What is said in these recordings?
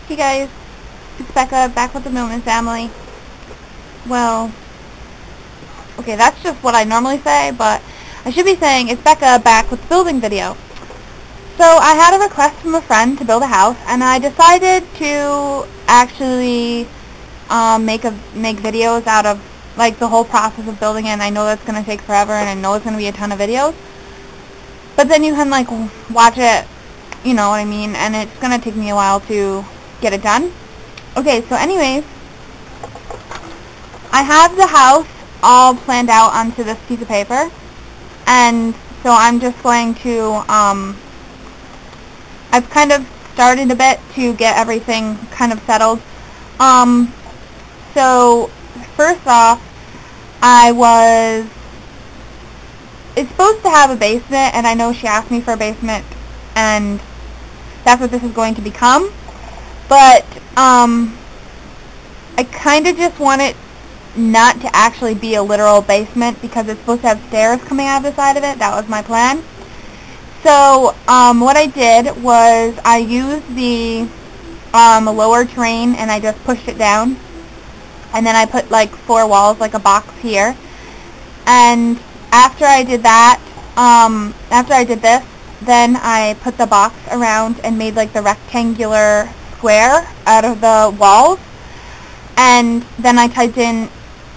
Hey guys, it's Becca, back with the Millman family. Well, okay, that's just what I normally say, but I should be saying it's Becca back with the building video. So I had a request from a friend to build a house, and I decided to actually make videos out of like the whole process of building it. And I know that's going to take forever, and I know it's going to be a ton of videos. But then you can like watch it, you know what I mean, and it's going to take me a while to get it done. Okay, so anyways, I have the house all planned out onto this piece of paper, and so I'm just going to, I've kind of started a bit to get everything kind of settled. So first off, it's supposed to have a basement, and I know she asked me for a basement, and that's what this is going to become. But, I kind of just want it not to actually be a literal basement because it's supposed to have stairs coming out of the side of it. That was my plan. So, what I did was I used the lower terrain and I just pushed it down. And then I put like 4 walls, like a box here. And after I did that, after I did this, then I put the box around and made like the rectangular square out of the walls, and then I typed in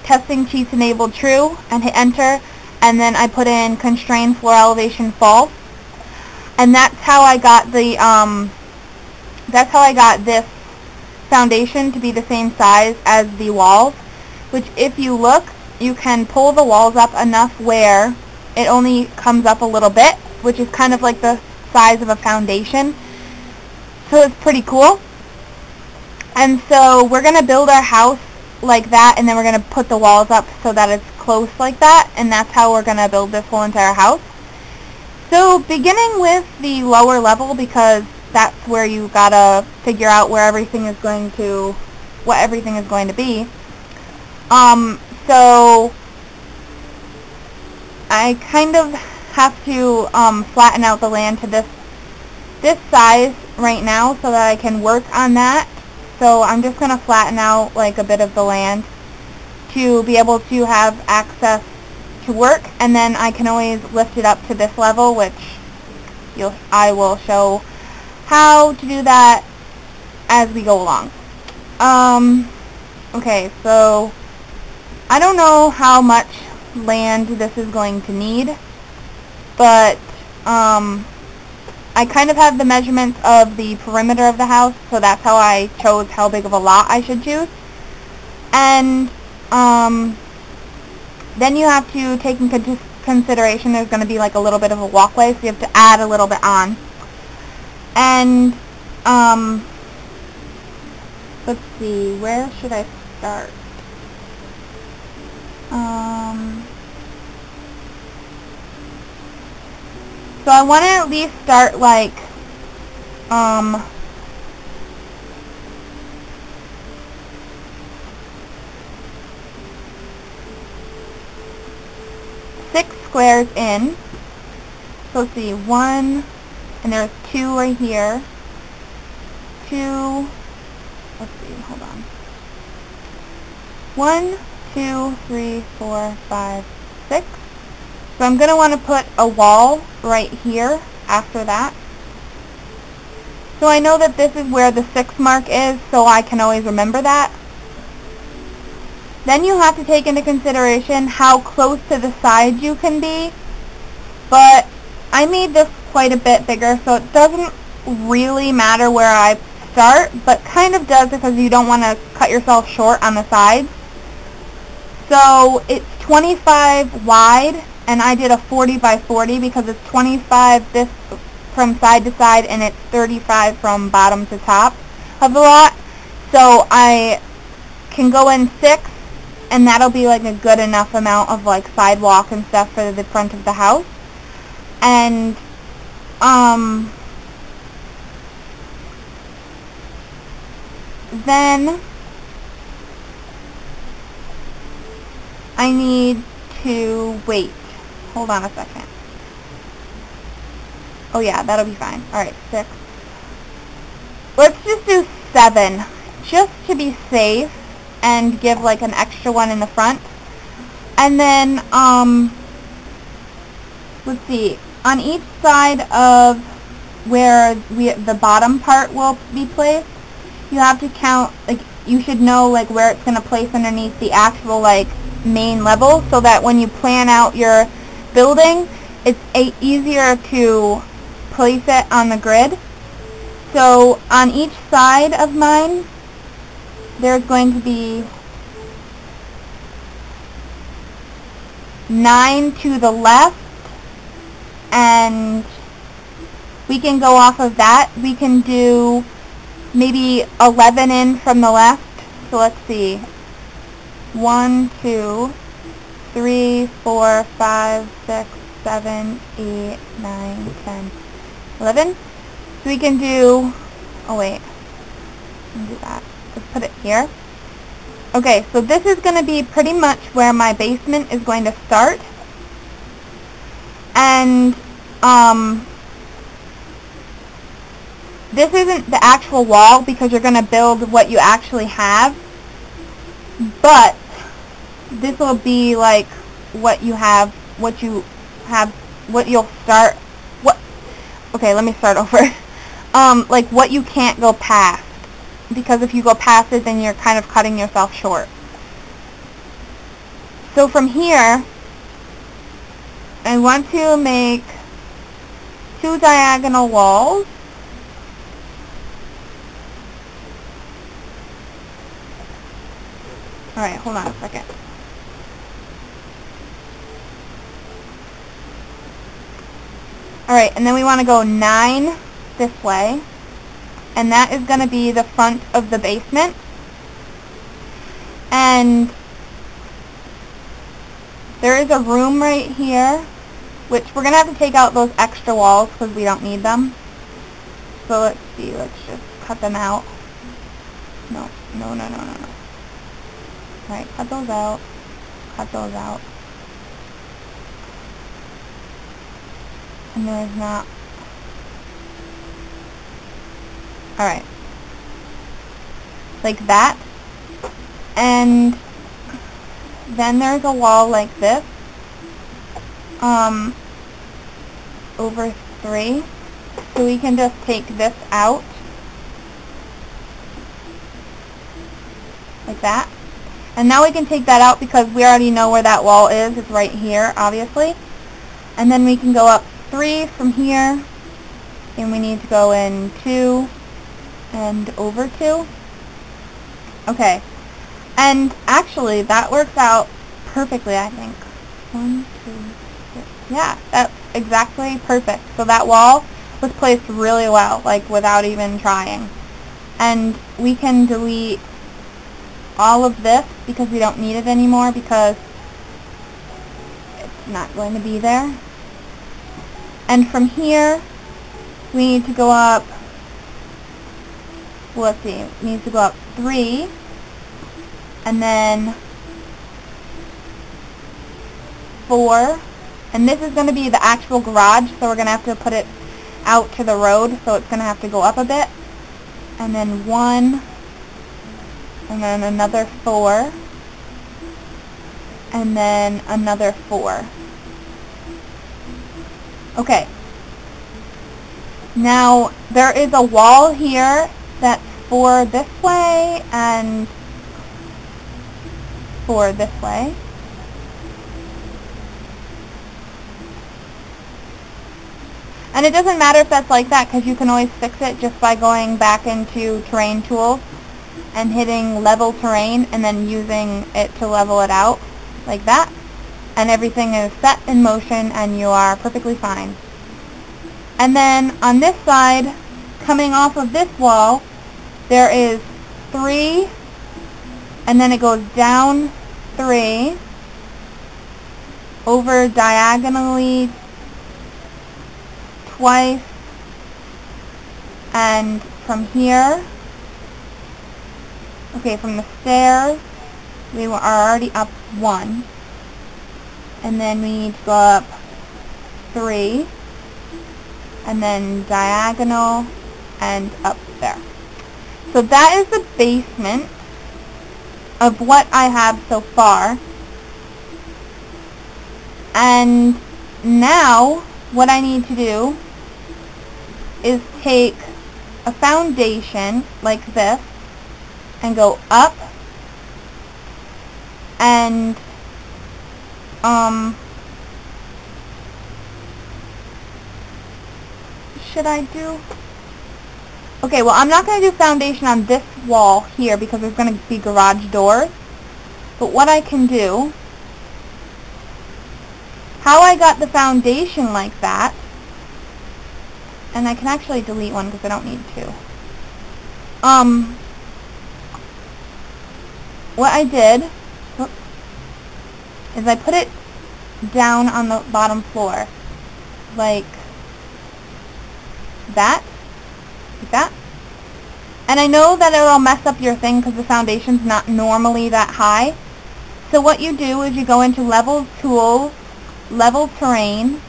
testing cheats enabled true and hit enter, and then I put in constrained floor elevation false, and that's how I got this foundation to be the same size as the walls, which if you look, you can pull the walls up enough where it only comes up a little bit, which is kind of like the size of a foundation. So it's pretty cool. And so we're going to build our house like that, and then we're going to put the walls up so that it's close like that, and that's how we're going to build this whole entire house. So beginning with the lower level, because that's where you got to figure out where everything is going to, what everything is going to be. So I kind of have to flatten out the land to this size right now so that I can work on that. So I'm just going to flatten out like a bit of the land to be able to have access to work, and then I can always lift it up to this level, which I will show how to do that as we go along. Okay, so I don't know how much land this is going to need, but I kind of have the measurements of the perimeter of the house, so that's how I chose how big of a lot I should choose. And then you have to take into consideration there's going to be like a little bit of a walkway, so you have to add a little bit on. And let's see, where should I start? So I want to at least start like 6 squares in. So let's see, 1, and there's 2 right here. 2, let's see, hold on. 1, 2, 3, 4, 5, 6. So I'm going to want to put a wall right here after that. So I know that this is where the 6 mark is, so I can always remember that. Then you have to take into consideration how close to the sides you can be. But I made this quite a bit bigger, so it doesn't really matter where I start, but kind of does because you don't want to cut yourself short on the sides. So it's 25 wide, and I did a 40 by 40 because it's 25 this from side to side, and it's 35 from bottom to top of the lot. So I can go in 6, and that'll be like a good enough amount of like sidewalk and stuff for the front of the house. And then I need to wait. Hold on a second. Oh yeah, that'll be fine. Alright, 6. Let's just do 7, just to be safe and give like an extra one in the front. And then, let's see, on each side of where the bottom part will be placed, you have to count, like, you should know like where it's going to place underneath the actual like main level, so that when you plan out your building, it's easier to place it on the grid. So on each side of mine, there's going to be 9 to the left, and we can go off of that. We can do maybe 11 in from the left. So let's see. 1, 2, 3, 4, 5, 6, 7, 8, 9, 10, 11. So we can do, oh wait, do that. Let's put it here. Okay, so this is going to be pretty much where my basement is going to start. And this isn't the actual wall because you're going to build what you actually have, but this will be like what you'll start, okay, let me start over. Like what you can't go past, because if you go past it, then you're kind of cutting yourself short. So from here, I want to make 2 diagonal walls. Alright, hold on a second. Alright, and then we want to go 9 this way. And that is going to be the front of the basement. And there is a room right here, which we're going to have to take out those extra walls because we don't need them. So let's see, let's just cut them out. No. Alright, cut those out. Cut those out. And there's not. Alright. Like that. And then there's a wall like this. Over 3. So we can just take this out. Like that. And now we can take that out because we already know where that wall is. It's right here, obviously. And then we can go up 3 from here. And we need to go in 2 and over 2. Okay. And actually, that works out perfectly, I think. 1, 2, 3. Yeah, that's exactly perfect. So that wall was placed really well, like without even trying. And we can delete all of this because we don't need it anymore because it's not going to be there. And from here, we need to go up, well, let's see, we need to go up 3, and then 4, and this is going to be the actual garage, so we're going to have to put it out to the road, so it's going to have to go up a bit, and then 1, and then another 4, and then another 4. Okay. Now, there is a wall here that's 4 this way and 4 this way. And it doesn't matter if that's like that because you can always fix it just by going back into terrain tools and hitting level terrain and then using it to level it out like that. And everything is set in motion and you are perfectly fine. And then on this side, coming off of this wall, there is 3, and then it goes down 3, over diagonally twice, and from here, okay, from the stairs, we are already up 1, and then we need to go up 3, and then diagonal and up there. So that is the basement of what I have so far. And now what I need to do is take a foundation like this and go up and should I do? Okay, well, I'm not going to do foundation on this wall here because there's going to be garage doors. But what I can do, how I got the foundation like that, and I can actually delete one because I don't need to. What I did, whoops, is I put it down on the bottom floor, like that. Like that. And I know that it'll mess up your thing because the foundation's not normally that high. So what you do is you go into Level Tools, Level Terrain,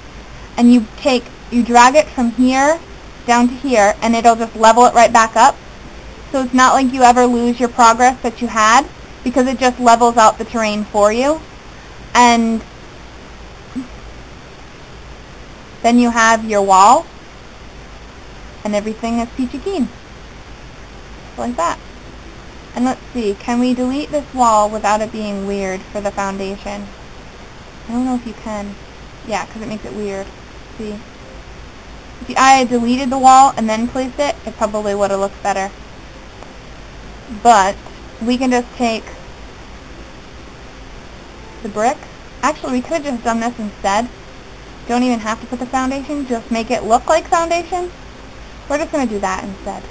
and you drag it from here down to here, and it'll just level it right back up. So it's not like you ever lose your progress that you had, because it just levels out the terrain for you. And then you have your wall, and everything is peachy keen. Like that. And let's see, can we delete this wall without it being weird for the foundation? I don't know if you can. Yeah, because it makes it weird. See? If I had deleted the wall and then placed it, it probably would have looked better. But we can just take the brick. Actually, we could have just done this instead. Don't even have to put the foundation, just make it look like foundation. We're just going to do that instead.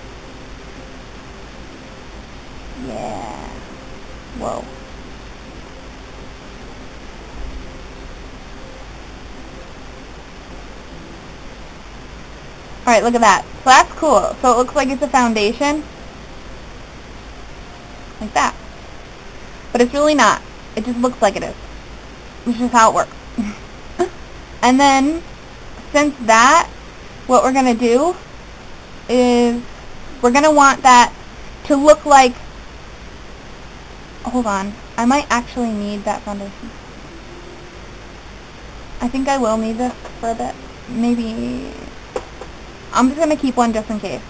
Yeah. Whoa. Alright, look at that. So that's cool. So it looks like it's a foundation. Like that. But it's really not. It just looks like it is. Which is how it works. And then, since that, what we're going to do is we're going to want that to look like... Hold on. I might actually need that foundation. I think I will need this for a bit. Maybe... I'm just going to keep one just in case.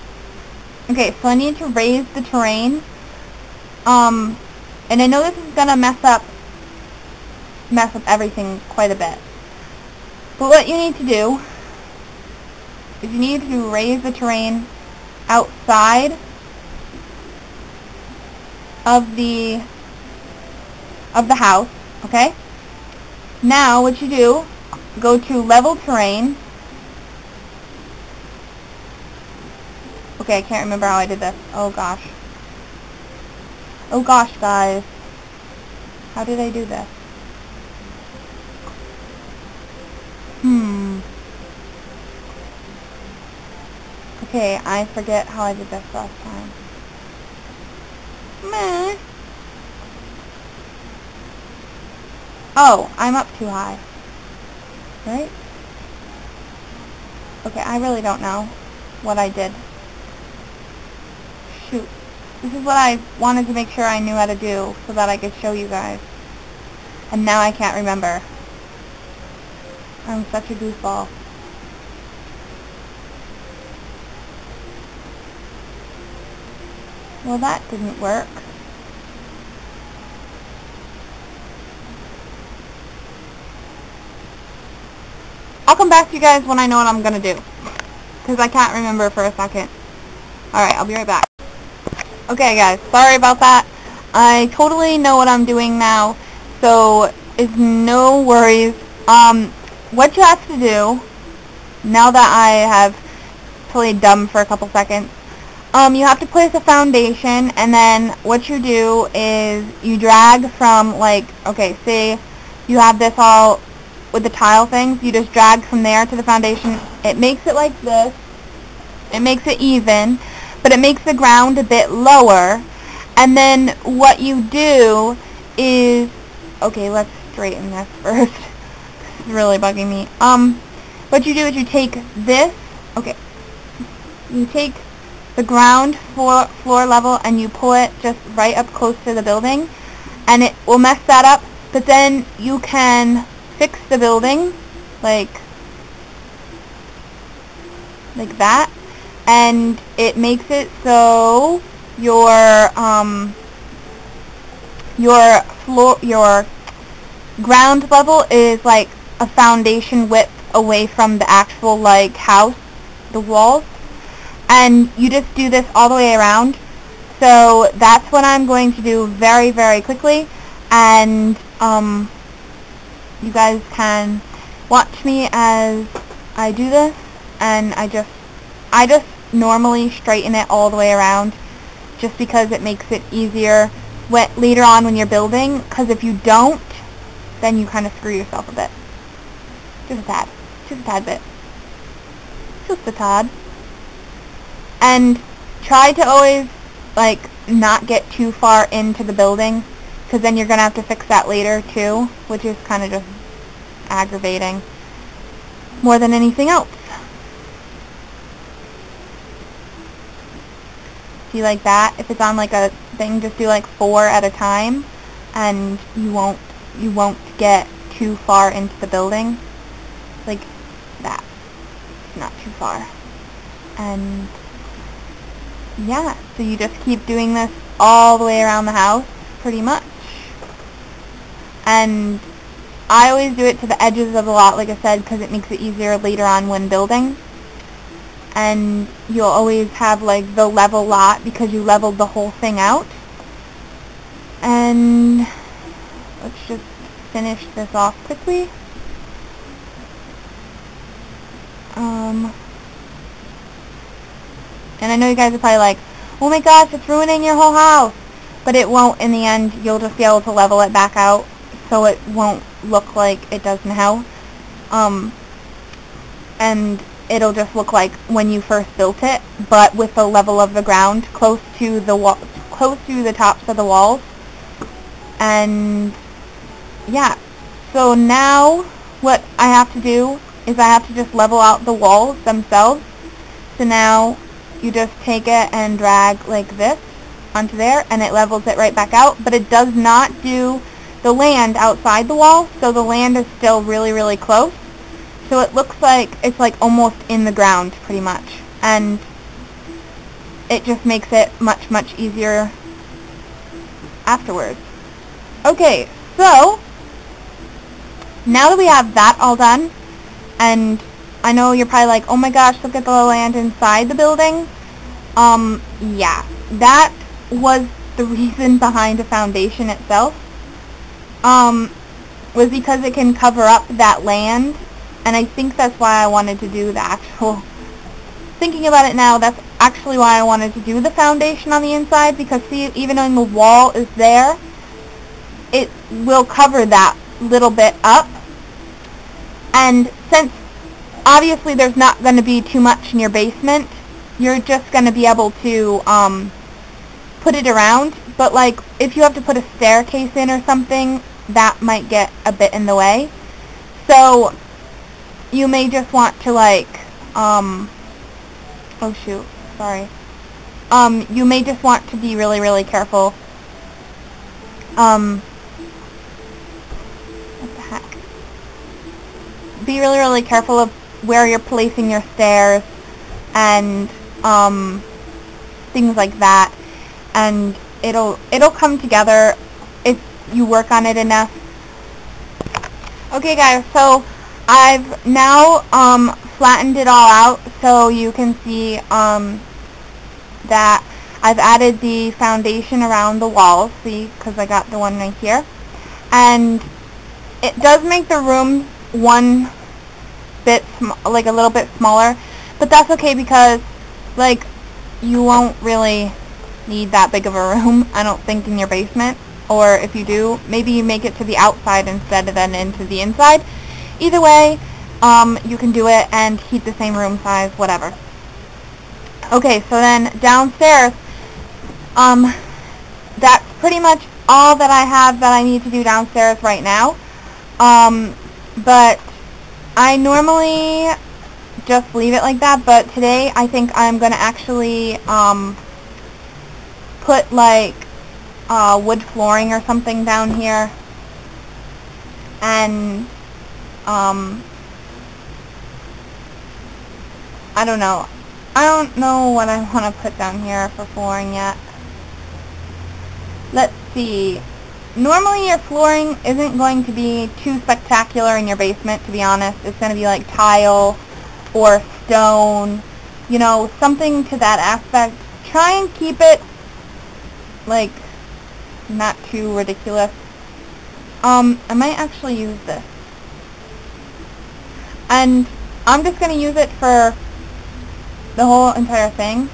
Okay, so I need to raise the terrain. And I know this is going to mess up everything quite a bit. But what you need to do is you need to raise the terrain outside of the house, okay? Now what you do, go to Level Terrain. Okay, I can't remember how I did this. Oh gosh. Oh gosh, guys. How did I do this? Okay, I forget how I did this last time. Meh. Oh, I'm up too high. Right? Okay, I really don't know what I did. Shoot. This is what I wanted to make sure I knew how to do so that I could show you guys. And now I can't remember. I'm such a goofball. Well, that didn't work. I'll come back to you guys when I know what I'm going to do. Because I can't remember for a second. Alright, I'll be right back. Okay guys, sorry about that. I totally know what I'm doing now. So, it's no worries. What you have to do, now that I have played dumb for a couple seconds, you have to place a foundation, and then what you do is you drag from, like, okay, say you have this all with the tile things, you just drag from there to the foundation. It makes it like this. It makes it even, but it makes the ground a bit lower. And then what you do is, okay, let's straighten this first. This is really bugging me. What you do is you take this, okay, you take the ground floor level and you pull it just right up close to the building, and it will mess that up, but then you can fix the building like that, and it makes it so your ground level is like a foundation width away from the actual like house, the walls, and you just do this all the way around. So that's what I'm going to do very, very quickly, and you guys can watch me as I do this, and I just normally straighten it all the way around just because it makes it easier later on when you're building, because if you don't, then you kind of screw yourself a bit. Just a tad. Just a tad bit. Just a tad. And try to always, like, not get too far into the building, because then you're going to have to fix that later, too, which is kind of just aggravating more than anything else. See, like that? If it's on, like, a thing, just do, like, 4 at a time, and you won't get too far into the building. Like that. Not too far. And yeah, so you just keep doing this all the way around the house, pretty much. And I always do it to the edges of the lot, like I said, because it makes it easier later on when building. And you'll always have like the level lot because you leveled the whole thing out. And let's just finish this off quickly. And I know you guys are probably like, oh my gosh, it's ruining your whole house. But it won't in the end. You'll just be able to level it back out so it won't look like it does now. And it'll just look like when you first built it, but with the level of the ground close to the tops of the walls. And yeah, so now what I have to do is I have to just level out the walls themselves. So now you just take it and drag like this onto there, and it levels it right back out, but it does not do the land outside the wall, so the land is still really, really close. So it looks like it's like almost in the ground, pretty much. And it just makes it much, much easier afterwards. Okay, so now that we have that all done, and I know you're probably like, oh my gosh, look at the land inside the building. Yeah, that was the reason behind the foundation itself. Was because it can cover up that land, and I think that's why I wanted to do the actual, thinking about it now, that's actually why I wanted to do the foundation on the inside, because see, even when the wall is there, it will cover that little bit up. And since obviously there's not going to be too much in your basement, you're just going to be able to put it around. But like if you have to put a staircase in or something, that might get a bit in the way. So you may just want to like, oh shoot, sorry. You may just want to be really, really careful. What the heck? Be really, really careful of where you're placing your stairs and things like that. And it'll come together if you work on it enough. Okay guys, so I've now flattened it all out so you can see that I've added the foundation around the walls, see, because I got the one right here. And it does make the room one bit, like a little bit smaller, but that's okay because like you won't really need that big of a room, I don't think, in your basement. Or if you do, maybe you make it to the outside instead of then into the inside. Either way, you can do it and keep the same room size, whatever. Okay, so then downstairs, that's pretty much all that I have that I need to do downstairs right now. But I normally just leave it like that, but today I think I'm going to actually put like wood flooring or something down here, and I don't know. I don't know what I want to put down here for flooring yet. Let's see. Normally your flooring isn't going to be too spectacular in your basement, to be honest. It's going to be like tile or stone, you know, something to that aspect. Try and keep it like not too ridiculous. I might actually use this. And I'm just going to use it for the whole entire thing.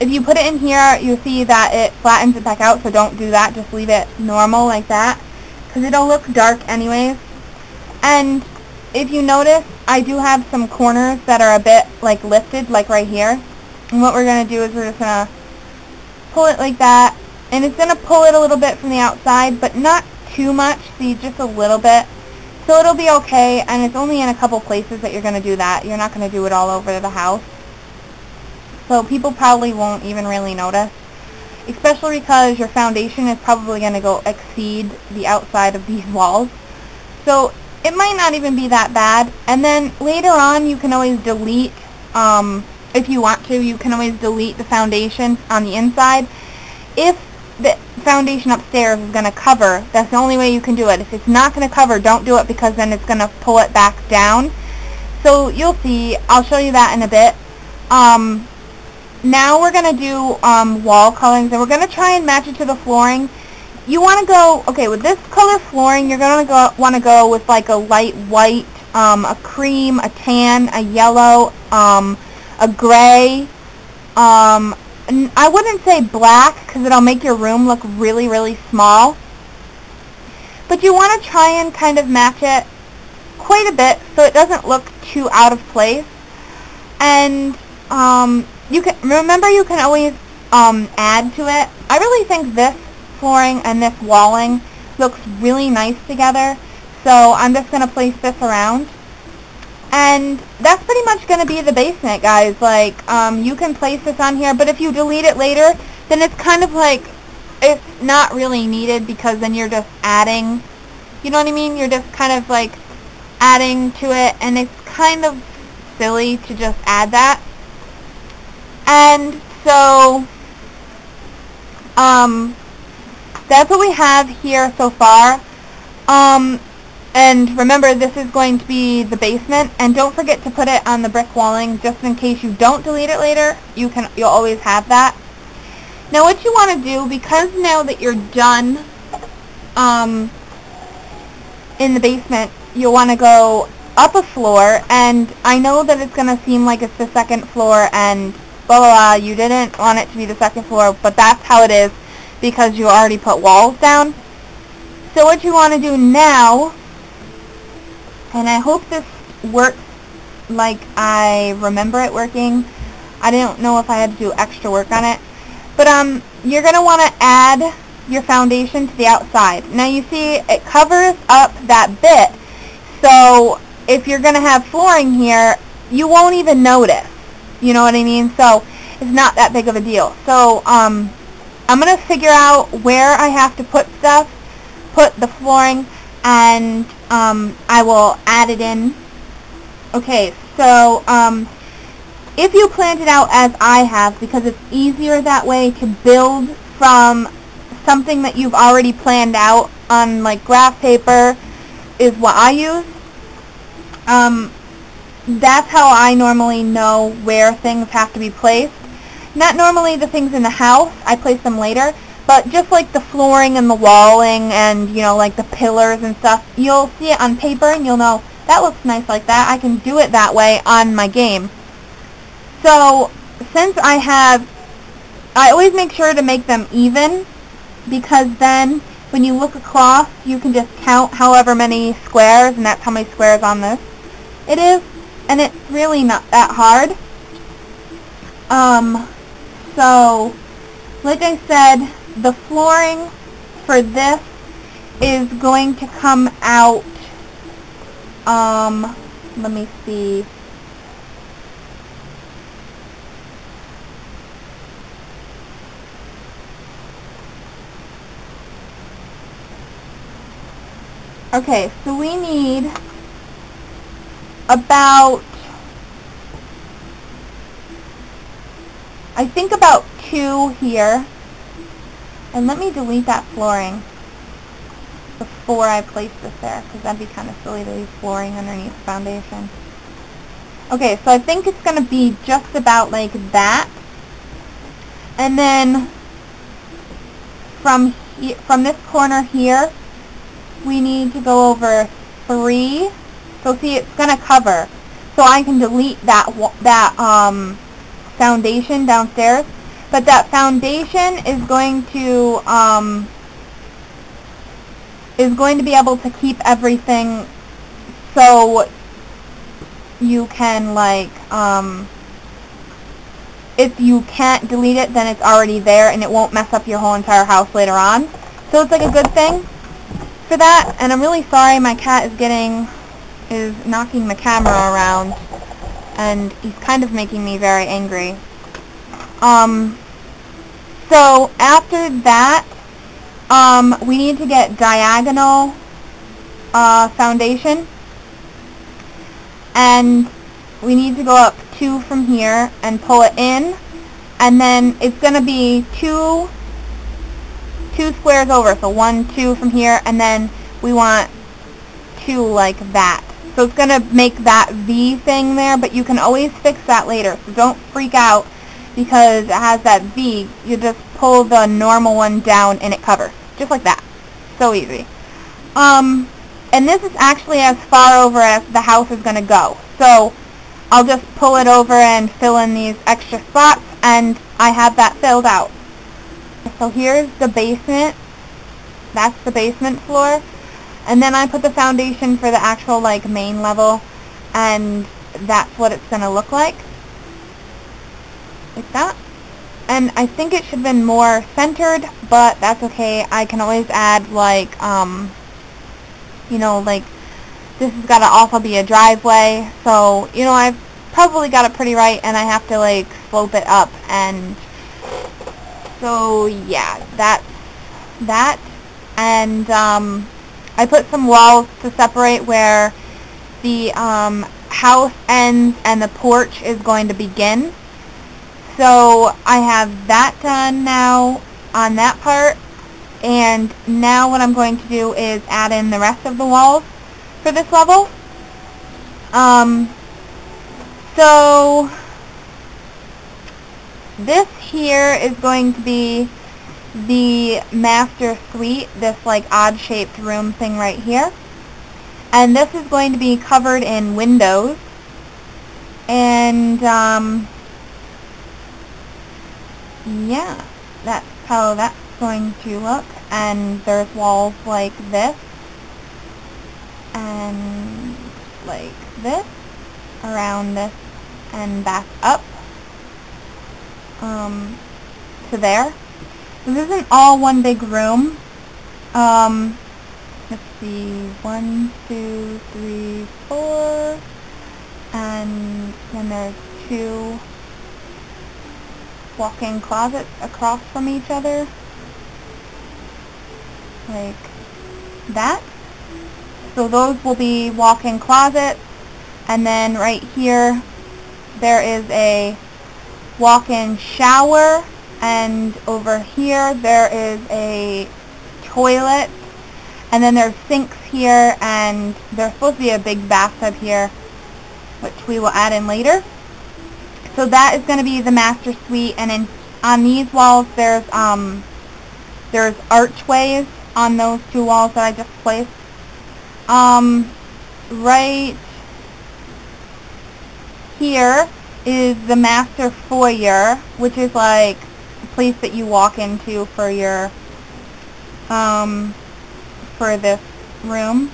If you put it in here, you'll see that it flattens it back out, so don't do that. Just leave it normal like that, because it'll look dark anyways. And if you notice, I do have some corners that are a bit like lifted, like right here. And what we're going to do is we're just going to pull it like that. And it's going to pull it a little bit from the outside, but not too much, see, just a little bit. So it'll be okay, and it's only in a couple places that you're going to do that. You're not going to do it all over the house. So people probably won't even really notice, especially because your foundation is probably going to go exceed the outside of these walls. So it might not even be that bad. And then later on you can always delete, if you want to, you can always delete the foundation on the inside. If the foundation upstairs is going to cover, that's the only way you can do it. If it's not going to cover, don't do it, because then it's going to pull it back down. So you'll see. I'll show you that in a bit. Now we're going to do wall colorings, and we're going to try and match it to the flooring. You want to go, okay, with this color flooring, you're going to want to go with like a light white, a cream, a tan, a yellow, a gray. I wouldn't say black, because it'll make your room look really, really small. But you want to try and kind of match it quite a bit so it doesn't look too out of place. And you can always add to it. I really think this flooring and this walling looks really nice together. So I'm just going to place this around. And that's pretty much going to be the basement, guys. Like, you can place this on here, but if you delete it later, then it's kind of like, it's not really needed, because then you're just adding, you know what I mean? You're just kind of like adding to it, and it's kind of silly to just add that. And so, that's what we have here so far. And remember, this is going to be the basement, and don't forget to put it on the brick walling, just in case you don't delete it later. You'll always have that. Now what you want to do, because now that you're done in the basement, you'll want to go up a floor, and I know that it's going to seem like it's the second floor and blah blah blah, you didn't want it to be the second floor, but that's how it is, because you already put walls down. So what you want to do now, and I hope this works like I remember it working. I don't know if I had to do extra work on it. But you're going to want to add your foundation to the outside. Now you see it covers up that bit. So if you're going to have flooring here, you won't even notice. You know what I mean? So it's not that big of a deal. So I'm going to figure out where I have to put stuff, put the flooring, and I will add it in. Okay, so if you plan it out as I have, because it's easier that way to build from something that you've already planned out on like graph paper, is what I use. That's how I normally know where things have to be placed. Not normally the things in the house, I place them later. But just like the flooring and the walling and, you know, like the pillars and stuff, you'll see it on paper and you'll know, that looks nice like that. I can do it that way on my game. So, since I always make sure to make them even, because then when you look across, you can just count however many squares, and that's how many squares on this it is. And it's really not that hard. So, like I said, the flooring for this is going to come out, let me see, Okay, so we need about, I think about 2 here. And let me delete that flooring before I place this there, because that'd be kind of silly to leave flooring underneath the foundation. Okay, so I think it's going to be just about like that. And then from this corner here, we need to go over 3. So see, it's going to cover. So I can delete that foundation downstairs. But that foundation is going to be able to keep everything, so you can like if you can't delete it, then it's already there and it won't mess up your whole entire house later on. So it's like a good thing for that. And I'm really sorry, my cat is knocking the camera around, and he's kind of making me very angry. So after that, we need to get diagonal foundation, and we need to go up 2 from here and pull it in, and then it's going to be 2 squares over, so 1, 2 from here, and then we want 2 like that. So it's going to make that V thing there, but you can always fix that later, so don't freak out because it has that V. You just pull the normal one down and it covers. Just like that. So easy. And this is actually as far over as the house is going to go. So I'll just pull it over and fill in these extra spots, and I have that filled out. So here's the basement. That's the basement floor. And then I put the foundation for the actual like main level, and that's what it's going to look like. Like that. And I think it should have been more centered, but that's okay. I can always add like, you know, like this has got to also be a driveway. So, you know, I've probably got it pretty right, and I have to like slope it up. And so, yeah, that's that. And I put some walls to separate where the house ends and the porch is going to begin. So I have that done now on that part, and now what I'm going to do is add in the rest of the walls for this level. So this here is going to be the master suite, this like odd shaped room thing right here, and this is going to be covered in windows, and yeah, that's how that's going to look. And there's walls like this and like this around this and back up to there. So this isn't all one big room. Let's see, 1, 2, 3, 4, and then there's 2 walk-in closets across from each other, like that. So those will be walk-in closets, and then right here there is a walk-in shower, and over here there is a toilet, and then there's sinks here, and there's supposed to be a big bathtub here, which we will add in later. So that is going to be the master suite, and on these walls there's archways on those 2 walls that I just placed. Right here is the master foyer, which is like a place that you walk into for your for this room,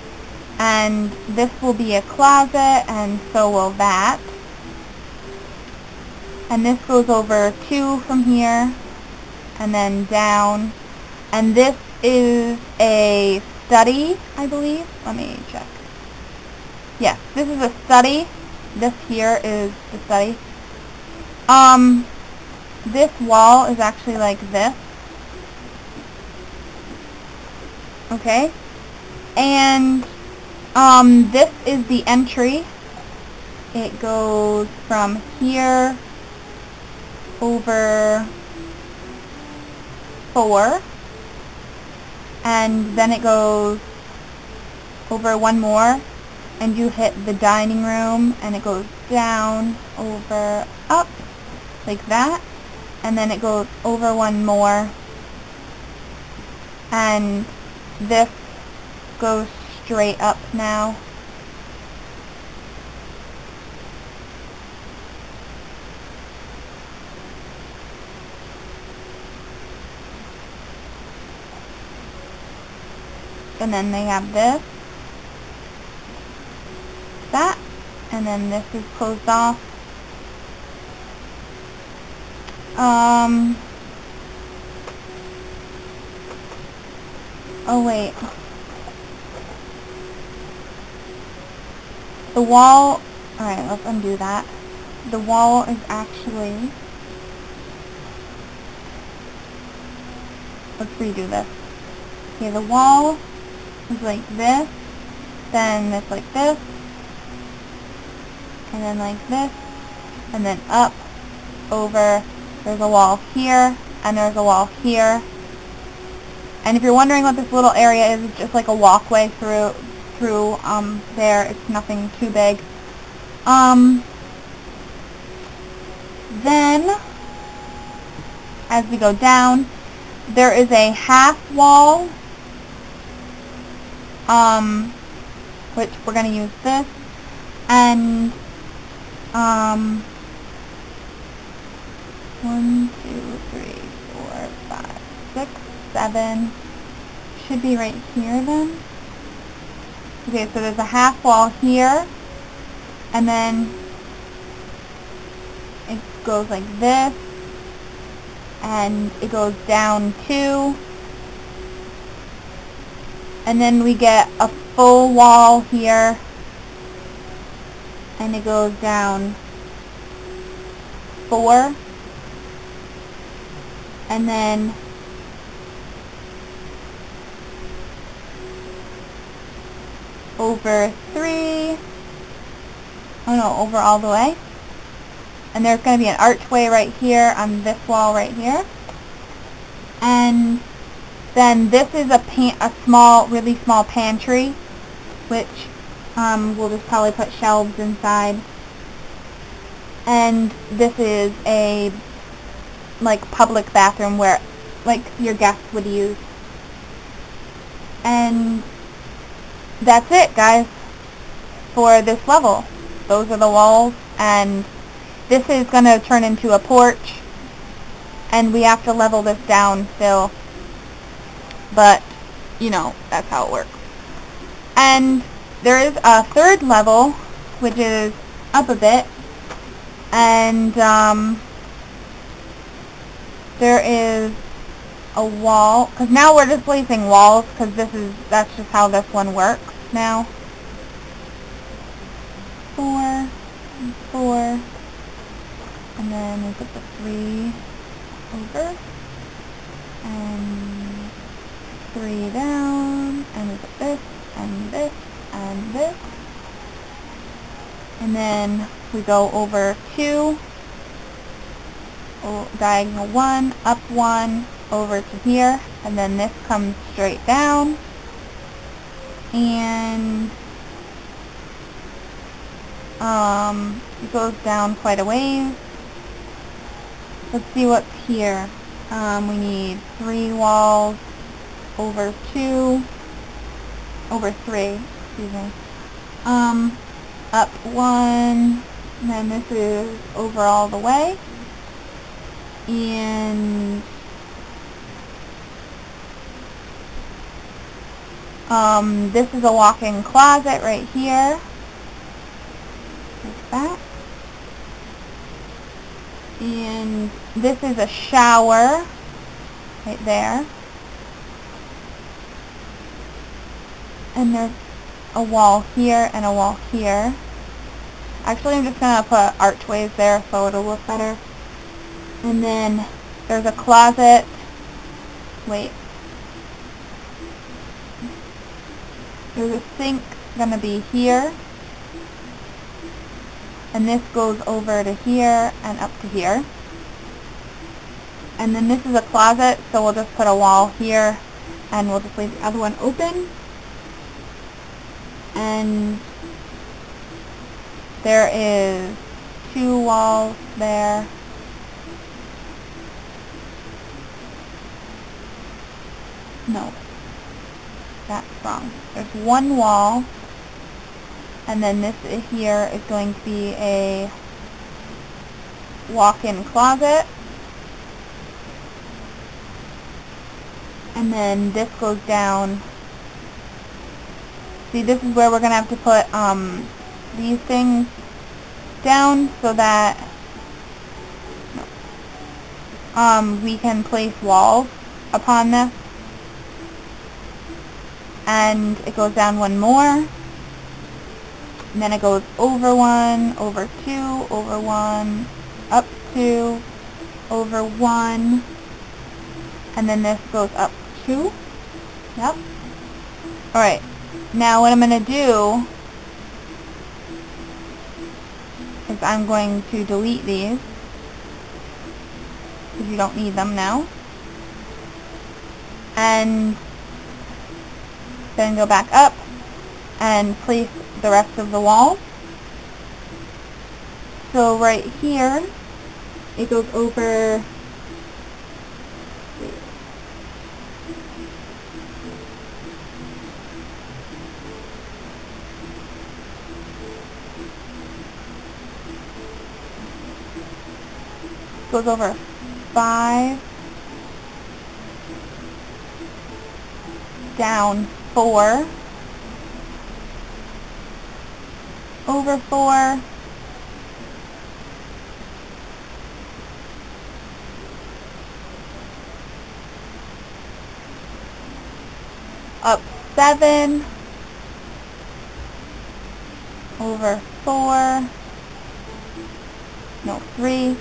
and this will be a closet, and so will that. And this goes over 2 from here, and then down. And this is a study, I believe. Let me check. Yes, this is a study. This here is the study. This wall is actually like this. Okay? And this is the entry. It goes from here over 4, and then it goes over one more, and you hit the dining room, and it goes down, over, up, like that, and then it goes over one more, and this goes straight up now. And then they have this, that, and then this is closed off. Oh wait. The wall, alright, let's undo that. The wall is actually, let's redo this. Okay, the wall is like this, then it's like this, and then like this, and then up, over, there's a wall here, and there's a wall here. And if you're wondering what this little area is, it's just like a walkway through there. It's nothing too big. Then, as we go down, there is a half wall, which we're going to use this, and 1, 2, 3, 4, 5, 6, 7, should be right here then. Okay, so there's a half wall here, and then it goes like this, and it goes down 2, and then we get a full wall here, and it goes down 4, and then over 3, oh no, over all the way, and there's going to be an archway right here on this wall right here, and then this is a small, really small pantry, which we'll just probably put shelves inside, and this is a like public bathroom where like your guests would use. And that's it, guys, for this level. Those are the walls, and this is going to turn into a porch, and we have to level this down still, but you know, that's how it works. And there is a third level, which is up a bit, and there is a wall, because now we're just placing walls, because that's just how this one works now. 4 and 4, and then we put the 3 over, and 3 down, and we put this, and this, and this, and then we go over 2, diagonal 1, up 1, over to here, and then this comes straight down, and it goes down quite a ways. Let's see what's here. We need 3 walls, over 2, over 3, excuse me, up 1, and then this is over all the way, and this is a walk-in closet right here, like that, and this is a shower right there, and there's a wall here and a wall here. Actually, I'm just going to put archways there so it'll look better. And then there's a closet. Wait. There's a sink going to be here, and this goes over to here and up to here. And then this is a closet, so we'll just put a wall here, and we'll just leave the other one open. And there is 2 walls there. No, that's wrong. There's 1 wall, and then this here is going to be a walk-in closet. And then this goes down. See, this is where we're going to have to put these things down so that we can place walls upon this. And it goes down 1 more. And then it goes over 1, over 2, over 1, up 2, over 1. And then this goes up 2. Yep. Alright. Now what I'm going to do is I'm going to delete these because you don't need them now. And then go back up and place the rest of the wall. So right here it goes over goes over 5, down 4, over 4, up 7, over 4, no, 3,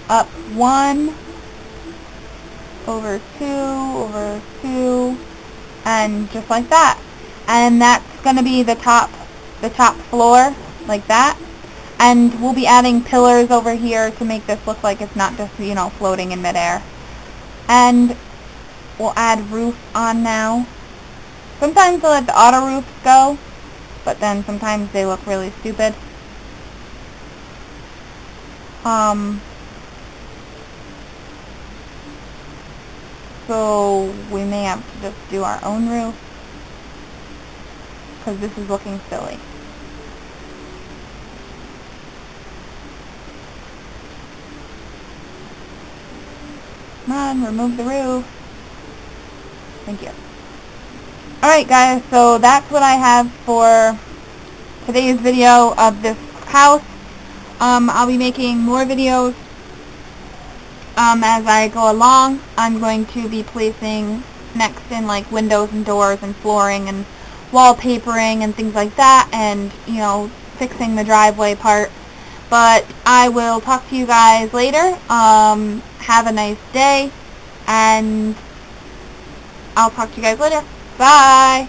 up 1, over 2, and just like that. And that's going to be the top floor, like that. And we'll be adding pillars over here to make this look like it's not just, you know, floating in midair. And we'll add roof on now. Sometimes we'll let the auto roofs go, but then sometimes they look really stupid. So we may have to just do our own roof because this is looking silly. Come on, remove the roof. Thank you. Alright guys, so that's what I have for today's video of this house. I'll be making more videos as I go along. I'm going to be placing next in like windows and doors and flooring and wallpapering and things like that, and you know, fixing the driveway part. But I will talk to you guys later. Have a nice day, and I'll talk to you guys later. Bye!